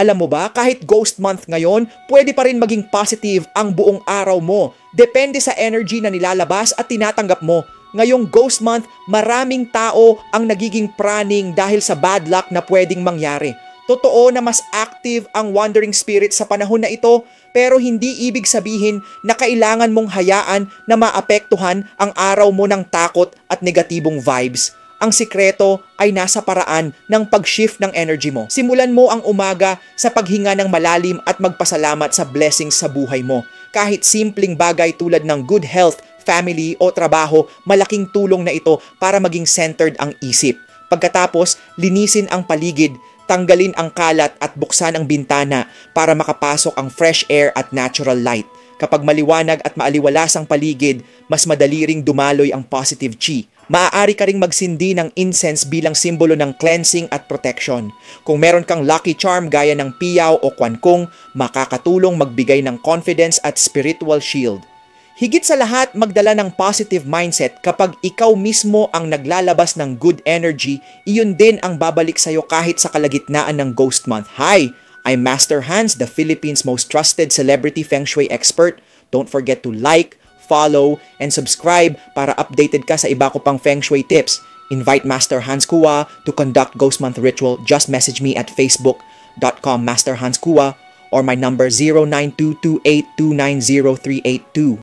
Alam mo ba, kahit ghost month ngayon, pwede pa rin maging positive ang buong araw mo. Depende sa energy na nilalabas at tinatanggap mo. Ngayong ghost month, maraming tao ang nagiging praning dahil sa bad luck na pwedeng mangyari. Totoo na mas active ang wandering spirit sa panahon na ito, pero hindi ibig sabihin na kailangan mong hayaan na maapektuhan ang araw mo ng takot at negatibong vibes. Ang sikreto ay nasa paraan ng pag-shift ng energy mo. Simulan mo ang umaga sa paghinga ng malalim at magpasalamat sa blessings sa buhay mo. Kahit simpleng bagay tulad ng good health, family o trabaho, malaking tulong na ito para maging centered ang isip. Pagkatapos, linisin ang paligid, tanggalin ang kalat at buksan ang bintana para makapasok ang fresh air at natural light. Kapag maliwanag at maaliwalas ang paligid, mas madali ring dumaloy ang positive chi. Maaari ka ring magsindi ng incense bilang simbolo ng cleansing at protection. Kung meron kang lucky charm gaya ng piyaw o kwankong, makakatulong magbigay ng confidence at spiritual shield. Higit sa lahat, magdala ng positive mindset. Kapag ikaw mismo ang naglalabas ng good energy, iyon din ang babalik sa'yo kahit sa kalagitnaan ng ghost month. Hi! I'm Master Hans, the Philippines' most trusted celebrity feng shui expert. Don't forget to like, follow, and subscribe para updated ka sa iba ko pang feng shui tips. Invite Master Hans Kua to conduct Ghost Month ritual. Just message me at facebook.com Master Hans Kua or my number 092282903882.